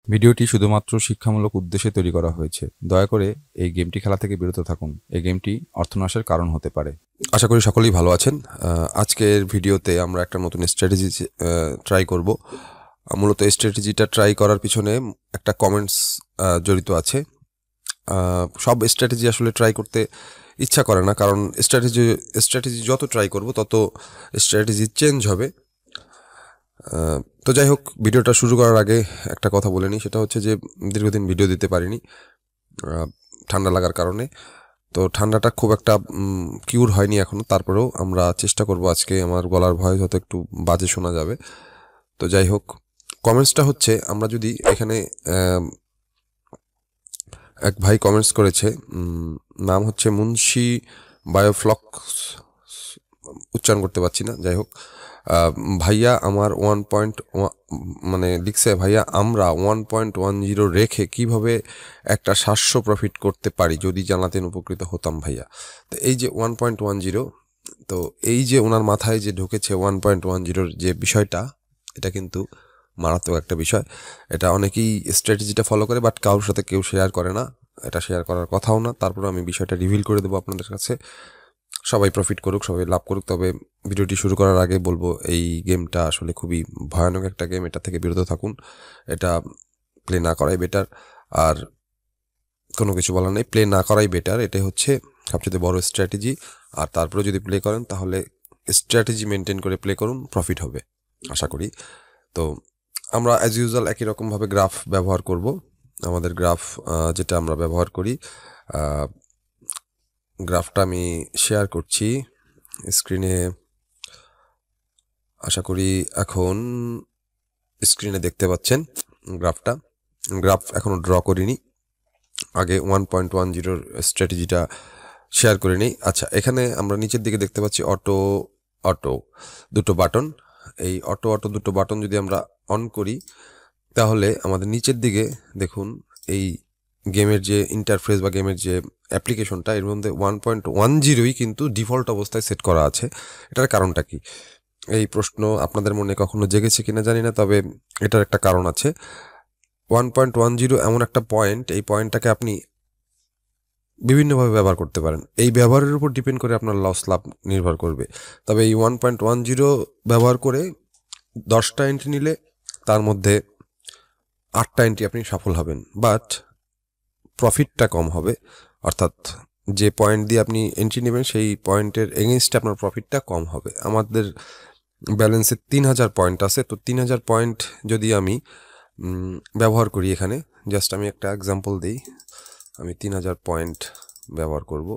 ভিডিওটি শুধুমাত্র শিক্ষামূলক উদ্দেশ্যে তৈরি করা হয়েছে। দয়া করে এই গেমটি খেলা থেকে বিরত থাকুন। এই গেমটি অর্থনাশের কারণ হতে পারে। আশা করি সকলেই ভালো আছেন। আজকের ভিডিওতে আমরা একটা নতুন স্ট্র্যাটেজি ট্রাই করব। মূলত এই স্ট্র্যাটেজিটা ট্রাই করার পিছনে একটা কমেন্টস জড়িত আছে। সব স্ট্র্যাটেজি আসলে ট্রাই করতে ইচ্ছা করে না, কারণ স্ট্র্যাটেজি যত ট্রাই করব তত স্ট্র্যাটেজি চেঞ্জ হবে। তো যাই হোক, ভিডিওটা শুরু করার আগে একটা কথা বলে নিই, সেটা হচ্ছে যে দীর্ঘদিন ভিডিও দিতে পারিনি ঠান্ডা লাগার কারণে। তো ঠান্ডাটা খুব একটা কিউর হয়নি এখনো, তারপরেও আমরা চেষ্টা করব আজকে আমার গলার ভয়েস হয়তো একটু বাজে শোনা যাবে। তো যাই হোক, কমেন্টসটা হচ্ছে, আমরা যদি এখানে এক ভাই কমেন্টস করেছে, নাম হচ্ছে মুন্সি বায়োফ্লক্স, উচ্চারণ করতে পারছি না, যাই হোক। ভাইয়া আমার মানে লিখছে, ভাইয়া আমরা 1.10 রেখে কিভাবে একটা 700 প্রফিট করতে পারি, যদি জানাতেন উপকৃত হতাম ভাইয়া। তো এই যে 1.10, তো এই যে ওনার মাথায় যে ঢুকেছে 1.10 যে বিষয়টা, এটা কিন্তু মারাত্মক একটা বিষয়। এটা অনেকেই স্ট্র্যাটেজিটা ফলো করে, বাট কারোর সাথে কেউ শেয়ার করে না, এটা শেয়ার করার কথাও না। তারপরে আমি বিষয়টা রিভিল করে দেবো আপনাদের কাছে। সবাই প্রফিট করুক, সবাই লাভ করুক। তবে ভিডিওটি শুরু করার আগে বলবো, এই গেমটা আসলে খুবই ভয়ানক একটা গেম, এটা থেকে বিরত থাকুন। এটা প্লে না করাই বেটার। আর কোনো কিছু বলার নেই, প্লে না করাই বেটার, এটাই হচ্ছে সবচেয়ে বড় স্ট্র্যাটেজি। আর তারপরে যদি প্লে করেন, তাহলে স্ট্র্যাটেজি মেনটেন করে প্লে করুন, প্রফিট হবে আশা করি। তো আমরা অ্যাজ ইউজুয়াল একই রকমভাবে গ্রাফ ব্যবহার করব। আমাদের গ্রাফ যেটা আমরা ব্যবহার করি, গ্রাফটা আমি শেয়ার করছি স্ক্রিনে। আশা করি এখন স্ক্রিনে দেখতে পাচ্ছেন গ্রাফটা। গ্রাফ এখনও ড্র করিনি, আগে 1.10 স্ট্র্যাটেজিটা শেয়ার করে নিই। আচ্ছা, এখানে আমরা নিচের দিকে দেখতে পাচ্ছি অটো দুটো বাটন। এই অটো দুটো বাটন যদি আমরা অন করি, তাহলে আমাদের নিচের দিকে দেখুন, এই গেমের যে ইন্টারফেস বা গেমের যে অ্যাপ্লিকেশনটা, এর মধ্যে 1.10ই কিন্তু ডিফল্ট অবস্থায় সেট করা আছে। এটার কারণটা কি? এই প্রশ্ন আপনাদের মনে কখনো জেগেছে কিনা জানি না, তবে এটার একটা কারণ আছে। 1.10 এমন একটা পয়েন্ট, এই পয়েন্টটাকে আপনি বিভিন্নভাবে ব্যবহার করতে পারেন। এই ব্যবহারের উপর ডিপেন্ড করে আপনার লস লাভ নির্ভর করবে। তবে এই 1.10 ব্যবহার করে 10টা এন্ট্রি নিলে তার মধ্যে 8টা এন্ট্রি আপনি সফল হবেন, বাট প্রফিটটা কম হবে। অর্থাৎ যে পয়েন্ট দিয়ে আপনি এন্ট্রি নেবেন, সেই পয়েন্টের এগেনস্টে আপনার প্রফিটটা কম হবে। আমাদের ব্যালেন্সে 3000 পয়েন্ট আছে। তো 3000 পয়েন্ট যদি আমি ব্যবহার করি, এখানে জাস্ট আমি একটা এক্সাম্পল দিই। আমি 3000 পয়েন্ট ব্যবহার করব।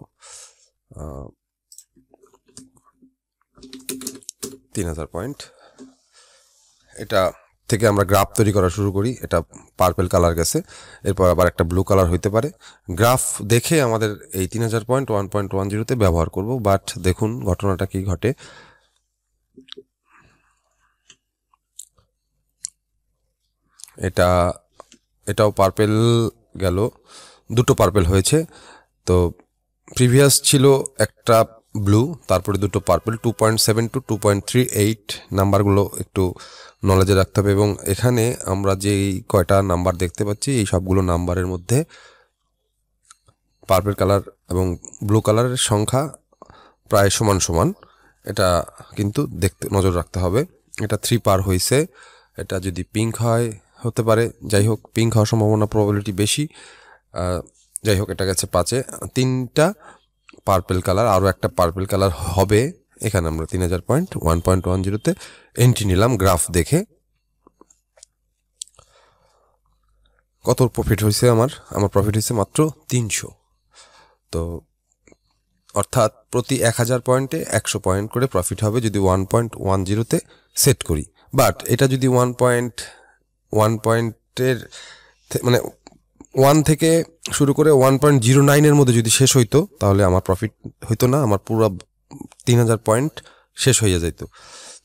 3000 পয়েন্ট, এটা থেকে আমরা গ্রাফ তৈরি করা শুরু করি। এটা পার্পেল কালার গেছে, এরপর আবার একটা ব্লু কালার হইতে পারে। গ্রাফ দেখে আমাদের এই 3000 পয়েন্ট 1.10তে ব্যবহার করব। বাট দেখুন ঘটনাটা কি ঘটে। এটাও পার্পেল গেল, দুটো পার্পেল হয়েছে। তো প্রিভিয়াস ছিল একটা ব্লু, তারপরে দুটো পার্পেল। 2.7 টু 2.38 নাম্বারগুলো একটু নলেজে রাখতে হবে। এবং এখানে আমরা যেই কয়টা নাম্বার দেখতে পাচ্ছি, এই সবগুলো নাম্বারের মধ্যে পার্পেল কালার এবং ব্লু কালারের সংখ্যা প্রায় সমান সমান। এটা কিন্তু দেখতে নজর রাখতে হবে। এটা 3 পার হয়েছে। এটা যদি পিঙ্ক হয় হতে পারে, যাই হোক, পিঙ্ক হওয়ার সম্ভাবনা প্রবাবিলিটি বেশি। যাই হোক, এটা গেছে 5-এ। 3টা পার্পেল কালার, আরও একটা পার্পেল কালার হবে। এখানে আমরা 3000 পয়েন্ট 1.10তে এন্ট্রি নিলাম গ্রাফ দেখে। কত প্রফিট হয়েছে? আমার প্রফিট হয়েছে মাত্র 300। তো অর্থাৎ প্রতি 1000 পয়েন্টে 100 পয়েন্ট করে প্রফিট হবে যদি 1.10তে সেট করি। বাট এটা যদি 1 পয়েন্টের মানে 1 থেকে শুরু করে 1.09-এর মধ্যে যদি শেষ হইতো, তাহলে আমার প্রফিট হইতো না, আমার পুরো 3000 পয়েন্ট শেষ হয়ে যেত।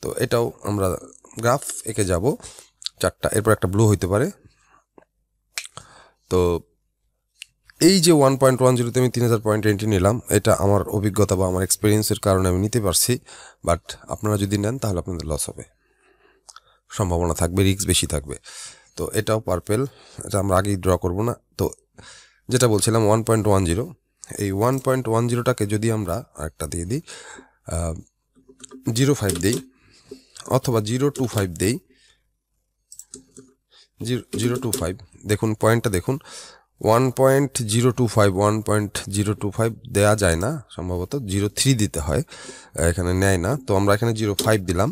তো এটাও আমরা গ্রাফ এঁকে যাব 4টা, এরপর একটা ব্লু হইতে পারে। তো এই যে 1.10তে আমি 3000 পয়েন্ট এন্ট্রি নিলাম, এটা আমার অভিজ্ঞতা বা আমার এক্সপিরিয়েন্সের কারণে আমি নিতে পারছি। বাট আপনারা যদি নেন, তাহলে আপনাদের লস হবে, সম্ভাবনা থাকবে, রিস্ক বেশি থাকবে। তো এটাও পার্পেল, এটা আমরা আগেই ড্র করব না। তো যেটা বলছিলাম 1.10, এই 1.10টাকে যদি আমরা আরেকটা দিয়ে দিই 0.5 দিই অথবা 0.25 দিই, 0.25, দেখুন পয়েন্টটা দেখুন 1.025, 1.025 দেয়া যায় না, সম্ভবত 0.3 দিতে হয়, এখানে নেয় না। তো আমরা এখানে 0.5 দিলাম,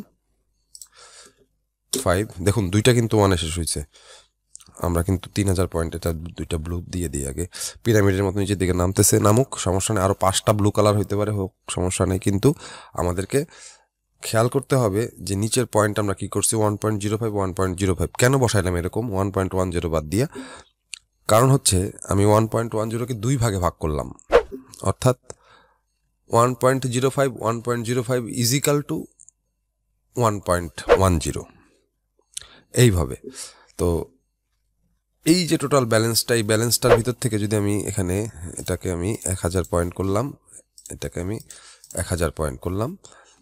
5, দেখুন দুইটা কিন্তু 1 শেষ হয়েছে। আমরা কিন্তু 3000 পয়েন্ট, এটা দুইটা ব্লু দিয়ে দিই আগে। পিরামিডের মতো নিচের দিকে নামতেছে, নামুক, সমস্যা নেই। আরও 5টা ব্লু কালার হইতে পারে, হোক, সমস্যা নেই। কিন্তু আমাদেরকে খেয়াল করতে হবে যে নিচের পয়েন্ট আমরা কি করছি 1.05, 1.05 কেন বসাইলাম এরকম 1.10 বাদ দিয়া? কারণ হচ্ছে আমি 1.10কে 2 ভাগে ভাগ করলাম, অর্থাৎ 1.05, 1.05 ইজিক্যাল টু 1.10, এইভাবে। তো এই যে টোটাল ব্যালেন্সটা, এই ব্যালেন্সটার ভিতর থেকে যদি আমি এখানে এটাকে আমি 1000 পয়েন্ট করলাম, এটাকে আমি 1000 পয়েন্ট করলাম,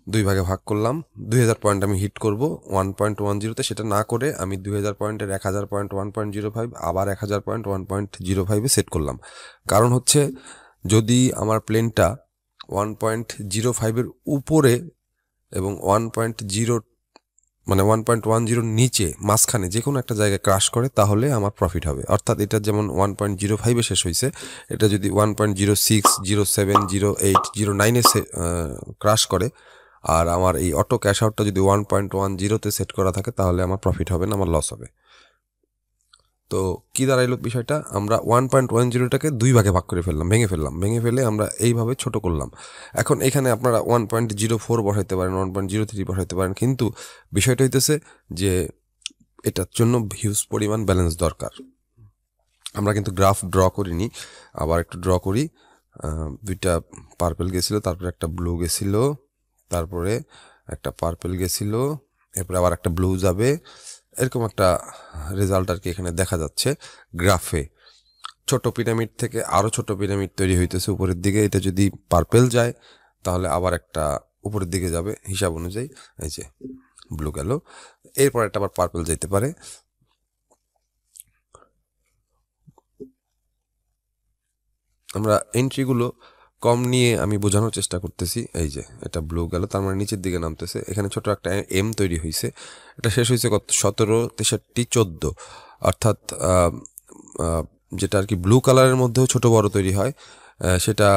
2 ভাগে ভাগ করলাম, 2000 পয়েন্ট আমি হিট করব 1.10তে। সেটা না করে আমি 2000 পয়েন্টের 1000 পয়েন্ট 1.05, আবার 1000 পয়েন্ট 1.05-এ সেট করলাম। কারণ হচ্ছে যদি আমার প্লেনটা 1.05-এর উপরে এবং 1.10 নিচে মাঝখানে যে কোনো একটা জায়গায় ক্রাশ করে, তাহলে আমার প্রফিট হবে। অর্থাৎ এটা যেমন 1.05-এ শেষ হয়েছে, এটা যদি 1.06, 07, 08, 09-এ ক্রাশ করে, আর আমার এই অটো ক্যাশ আউটটা যদি 1.10-তে সেট করা থাকে, তাহলে আমার প্রফিট হবে না, আমার লস হবে। তো কি দাঁড়াইলো বিষয়টা? আমরা 1.10টাকে 2 ভাগে ভাগ করে ফেললাম, ভেঙে ফেলে আমরা এইভাবে ছোট করলাম। এখন এখানে আপনারা 1.04 বসাইতে পারেন, 1.03 বসাইতে পারেন, কিন্তু বিষয়টা হইতেছে যে এটার জন্য হিউজ পরিমাণ ব্যালেন্স দরকার। আমরা কিন্তু গ্রাফ ড্র করিনি, আবার একটু ড্র করি। 2টা পার্পেল গেছিল, তারপরে একটা ব্লু গেছিল, তারপরে একটা পার্পেল গেছিল, এরপরে আবার একটা ব্লু যাবে, এরকম একটা রেজাল্ট আর কি এখানে দেখা যাচ্ছে গ্রাফে। ছোট পিরামিড থেকে আরও ছোট পিরামিড তৈরি হইতেছে উপরের দিকে। এটা যদি পার্পেল যায়, তাহলে আবার একটা উপরের দিকে যাবে হিসাব অনুযায়ী। এই যে ব্লু গেল, এরপর একটা আবার পার্পেল যেতে পারে। আমরা এন্ট্রিগুলো কম নিয়ে আমি বোঝানোর চেষ্টা করতেছি। এই যে এটা ব্লু গেল, তার মানে নিচের দিকে নামতেছে। এখানে ছোট একটা এম তৈরি হয়েছে, এটা শেষ হয়েছে কত 17, 63, 14, অর্থাৎ যেটা আর কি ব্লু কালারের মধ্যেও ছোট বড় তৈরি হয়, সেটা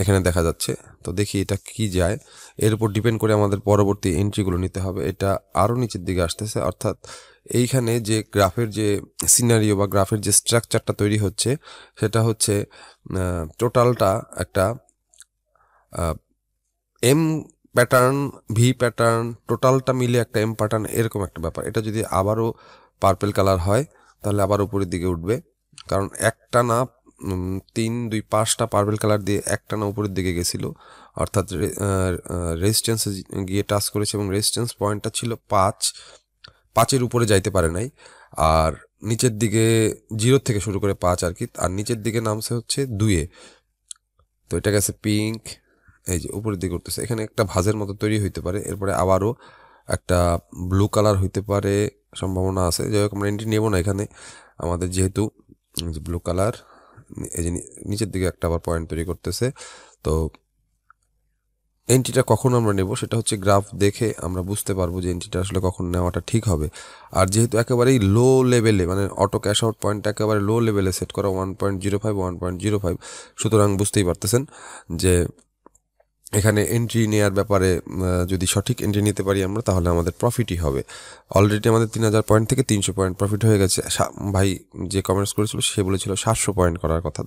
এখানে দেখা যাচ্ছে। তো দেখি এটা কি যায়, এর উপর ডিপেন্ড করে আমাদের পরবর্তী এন্ট্রিগুলো নিতে হবে। এটা আরও নিচের দিকে আসতেছে, অর্থাৎ এইখানে যে গ্রাফের যে সিনারিও বা গ্রাফের যে স্ট্রাকচারটা তৈরি হচ্ছে, সেটা হচ্ছে টোটালটা একটা এম প্যাটার্ন, ভি প্যাটার্ন, টোটালটা মিলে একটা এম প্যাটার্ন, এরকম একটা ব্যাপার। এটা যদি আবারও পার্পেল কালার হয়, তাহলে আবার উপরের দিকে উঠবে, কারণ একটা না 3, 2, 5টা পার্পেল কালার দিয়ে একটা না উপরের দিকে গেছিল, অর্থাৎ রেজিস্ট্যান্সে গিয়ে টাচ করেছে এবং রেজিস্ট্যান্স পয়েন্টটা ছিল 5-এর উপরে যাইতে পারে নাই। আর নিচের দিকে 0 থেকে শুরু করে 5 আর কি, আর নিচের দিকে নামছে হচ্ছে 2-এ। তো এটা গেছে পিঙ্ক, এই যে উপরের দিকে উঠতেছে, এখানে একটা ভাঁজের মতো তৈরি হইতে পারে। এরপরে আবারও একটা ব্লু কালার হইতে পারে, সম্ভাবনা আছে। যাই হোক, আমরা এন্ট্রি নেব না এখানে, আমাদের যেহেতু ব্লু কালার, এই যে নিচের দিকে একটা আবার পয়েন্ট তৈরি করতেছে। তো এন্ট্রিটা কখন আমরা নেব, সেটা হচ্ছে গ্রাফ দেখে আমরা বুঝতে পারবো যে এন্ট্রিটা আসলে কখন নেওয়াটা ঠিক হবে। আর যেহেতু একেবারেই লো লেভেলে, মানে অটো ক্যাশ আউট পয়েন্টটা একেবারে লো লেভেলে সেট করা 1.05, 1.05, সুতরাং বুঝতেই পারতেছেন যে এখানে এন্ট্রি নেওয়ার ব্যাপারে যদি সঠিক এন্ট্রি নিতে পারি আমরা, তাহলে আমাদের প্রফিটই হবে। অলরেডি আমাদের 3000 পয়েন্ট থেকে 300 পয়েন্ট প্রফিট হয়ে গেছে। ভাই যে কমেন্টস করেছিল সে বলেছিল 700 পয়েন্ট করার কথা,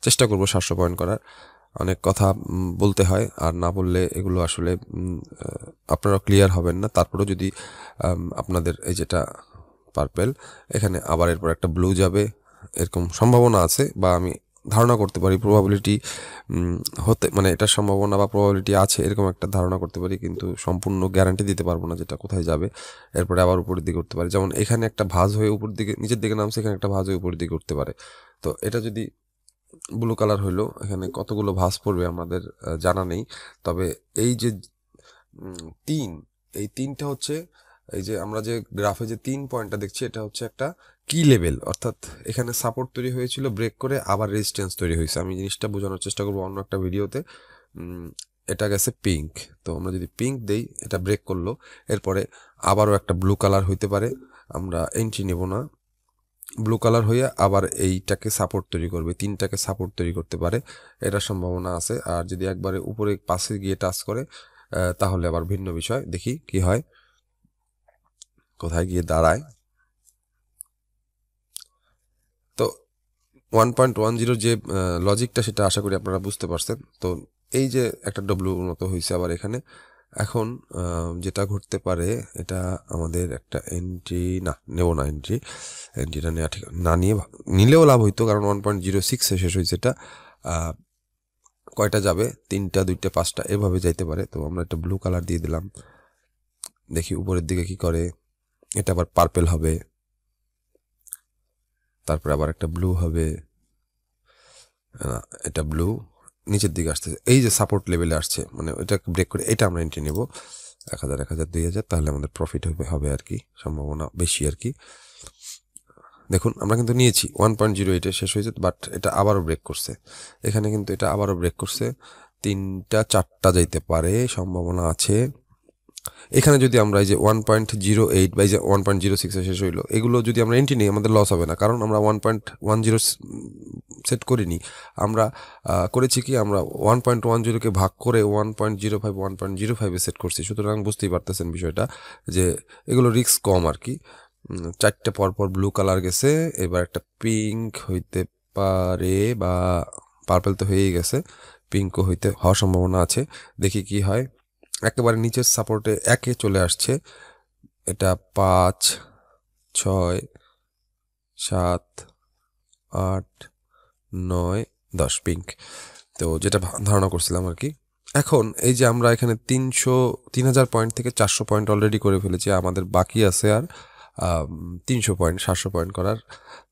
চেষ্টা করবো 700 পয়েন্ট করার। অনেক কথা বলতে হয়, আর না বললে এগুলো আসলে আপনারা ক্লিয়ার হবেন না। তারপরেও যদি আপনাদের এই যেটা পার্পেল, এখানে আবার এরপর একটা ব্লু যাবে, এরকম সম্ভাবনা আছে, বা আমি ধারণা করতে পারি প্রবাবিলিটি হতে, মানে এটার সম্ভাবনা বা প্রবাবিলিটি আছে, এরকম একটা ধারণা করতে পারি, কিন্তু সম্পূর্ণ গ্যারান্টি দিতে পারবো না যেটা কোথায় যাবে। এরপরে আবার উপরের দিকে উঠতে পারে, যেমন এখানে একটা ভাঁজ হয়ে উপর দিকে নিচের দিকে নামছে, এখানে একটা ভাঁজ হয়ে উপরের দিকে উঠতে পারে। তো এটা যদি ব্লু কালার হইলো, এখানে কতগুলো ভাঁজ পড়বে আমাদের জানা নেই। তবে এই যে 3, এই 3টা হচ্ছে এই যে আমরা যে গ্রাফে যে 3 পয়েন্টটা দেখছি এটা হচ্ছে একটা কি লেভেল, অর্থাৎ এখানে সাপোর্ট তৈরি হয়েছিল, ব্রেক করে আবার রেজিস্ট্যান্স তৈরি হয়েছে। আমি জিনিসটা বোঝানোর চেষ্টা করবো অন্য একটা ভিডিওতে। এটা গেছে পিঙ্ক, তো আমরা যদি পিঙ্ক দেই এটা ব্রেক করলো, এরপরে আবারও একটা ব্লু কালার হইতে পারে, আমরা এন্ট্রি নেব না। ব্লু কালার হয়ে আবার এইটাকে সাপোর্ট তৈরি করবে, 3টাকে সাপোর্ট তৈরি করতে পারে, এটার সম্ভাবনা আছে। আর যদি একবারে উপরে পাশে গিয়ে টাচ করে তাহলে আবার ভিন্ন বিষয়, দেখি কি হয়, কোথায় গিয়ে দাঁড়ায়। তো 1.10 যে লজিকটা সেটা আশা করি আপনারা বুঝতে পারছেন। তো এই যে একটা ডব্লিউর মতো হয়েছে আবার এখানে। এখন যেটা ঘটতে পারে, এটা আমাদের একটা এন্ট্রি না নেব না, এন্ট্রিটা নেওয়া ঠিক না, নিলেও লাভ হইতো, কারণ 1.06 শেষ হয়েছে এটা। কয়টা যাবে, 3টা 2টা 5টা এভাবে যাইতে পারে। তো আমরা একটা ব্লু কালার দিয়ে দিলাম, দেখি উপরের দিকে কি করে। এটা আবার পার্পেল হবে, তারপরে আবার একটা ব্লু হবে, এটা ব্লু নিচের দিকে আসতেছে, এই যে সাপোর্ট লেভেলে আসছে, মানে এটা ব্রেক করে এটা আমরা এন্ট্রি নেব 1000 1000 2000, তাহলে আমাদের প্রফিট হবে আর কি, সম্ভাবনা বেশি আর কি। দেখুন আমরা কিন্তু নিয়েছি 1.08 শেষ হয়েছে, বাট এটা আবারও ব্রেক করছে, এখানে কিন্তু এটা আবারও ব্রেক করছে, 3টা 4টা যাইতে পারে, সম্ভাবনা আছে। এখানে যদি আমরা এই যে 1.08 বা এই যে 1.06 শেষ হইলো, এগুলো যদি আমরা এন্ট্রি নিই আমাদের লস হবে না, কারণ আমরা 1.10 সেট করিনি। আমরা করেছি কি, আমরা 1.10কে ভাগ করে 1.05 সেট করছি। সুতরাং বুঝতেই পারতেছেন বিষয়টা, যে এগুলো রিস্ক কম আর কি। 4টে পরপর ব্লু কালার গেছে, এবার একটা পিঙ্ক হইতে পারে, বা পার্পল তো হয়েই গেছে, পিঙ্কও হওয়ার সম্ভাবনা আছে। দেখি কি হয়। একেবারে নিচের সাপোর্টে একে চলে আসছে, এটা 5 6 7 8 9 10 পিঙ্ক। তো যেটা ধারণা করছিলাম আর কি। এখন এই যে আমরা এখানে 3000 পয়েন্ট থেকে 400 পয়েন্ট অলরেডি করে ফেলেছি, আমাদের বাকি আছে আর 300 পয়েন্ট 700 পয়েন্ট করার।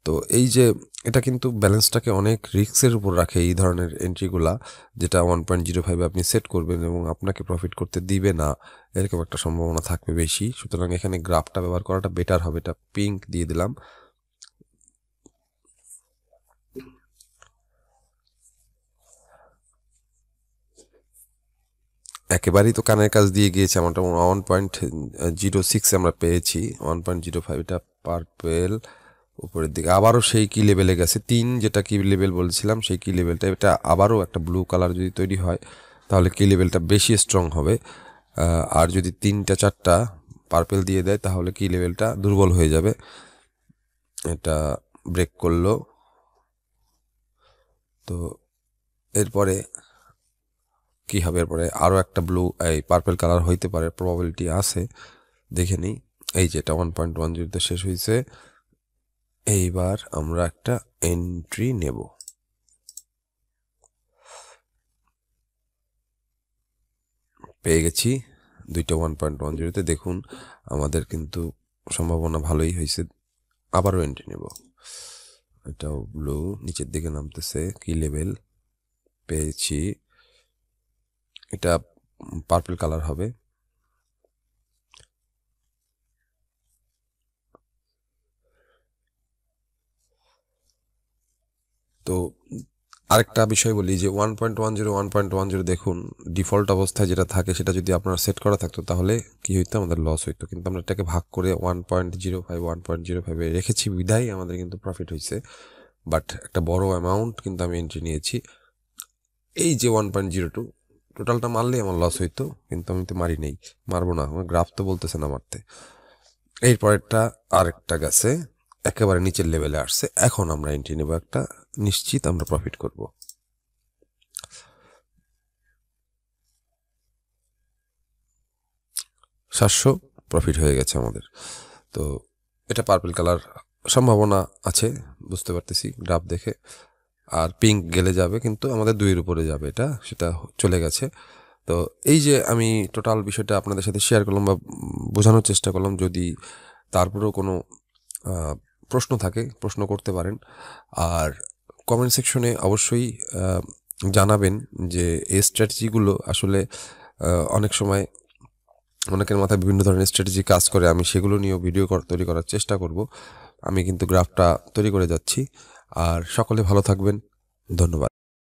তো এই যে এটা কিন্তু ব্যালেন্সটাকে অনেক রিস্কের উপর রাখে এই ধরনের এন্ট্রিগুলা, যেটা 1.05 আপনি সেট করবেন এবং আপনাকে প্রফিট করতে দিবে না, এরকম একটা সম্ভাবনা থাকবে বেশি। সুতরাং এখানে গ্রাফটা ব্যবহার করাটা বেটার হবে। এটা পিঙ্ক দিয়ে দিলাম, একেবারেই তো কানের কাজ দিয়ে গিয়েছে। আমারটা 1.06 আমরা পেয়েছি, 1.05 এটা পার্পেল উপরের দিকে আবারও সেই কি লেভেলে গেছে, 3 যেটা কি লেভেল বলছিলাম সেই কি লেভেলটা, এটা আবারও একটা ব্লু কালার যদি তৈরি হয় তাহলে কি লেভেলটা বেশি স্ট্রং হবে। আর যদি 3টা 4টা পার্পেল দিয়ে দেয় তাহলে কি লেভেলটা দুর্বল হয়ে যাবে। এটা ব্রেক করলো, তো এরপরে কি হবে, এরপরে আরও একটা ব্লু এই পার্পল কালার হইতে পারে, প্রবাবিলিটি আছে, দেখে নিই। এই যে এটা 1.10 শেষ হয়েছে, এইবার আমরা একটা এন্ট্রি নেব। পেয়ে গেছি 2টা 1.10-তে। দেখুন আমাদের কিন্তু সম্ভাবনা ভালোই হয়েছে, আবারও এন্ট্রি নেব। এটাও ব্লু নিচের দিকে নামতেছে, কি লেভেল পেয়েছি, এটা পার্পল কালার হবে। তো আরেকটা বিষয় বলি যে 1.10 দেখুন ডিফল্ট অবস্থায় যেটা থাকে সেটা যদি আপনার সেট করা থাকতো তাহলে কি হইতো, আমাদের লস হইতো, কিন্তু আমরা এটাকে ভাগ করে 1.05 রেখেছি বিদায় আমাদের কিন্তু প্রফিট হয়েছে। বাট একটা বড় অ্যামাউন্ট কিন্তু আমি এন্ট্রি নিয়েছি। এই যে 1.02 টোটালটা মারলেই আমার লস হইতো, কিন্তু আমি তো মারি নেই, মারবো না, আমার গ্রাফ তো বলতেছে না মারতে। এরপরেরটা আরেকটা গেছে একেবারে নিচের লেভেলে আসছে, এখন আমরা এন্ট্রি নেব একটা, নিশ্চিত আমরা প্রফিট করব। $700 প্রফিট হয়ে গেছে আমাদের। তো এটা পার্পল কালার সম্ভাবনা আছে, বুঝতে পারতেছি গ্রাফ দেখে। আর পিঙ্ক গেলে যাবে, কিন্তু আমাদের 2-এর উপরে যাবে, এটা সেটা চলে গেছে। তো এই যে আমি টোটাল বিষয়টা আপনাদের সাথে শেয়ার করলাম বা বোঝানোর চেষ্টা করলাম। যদি তারপরেও কোনো প্রশ্ন থাকে প্রশ্ন করতে পারেন, আর কমেন্ট সেকশনে অবশ্যই জানাবেন যে এই স্ট্র্যাটেজিগুলো আসলে অনেক সময় অনেকের মাথায় বিভিন্ন ধরনের স্ট্র্যাটেজি কাজ করে, আমি সেগুলো নিয়েও ভিডিও তৈরি করার চেষ্টা করব। আমি কিন্তু গ্রাফটা তৈরি করে যাচ্ছি। আর সকলে ভালো থাকবেন, ধন্যবাদ।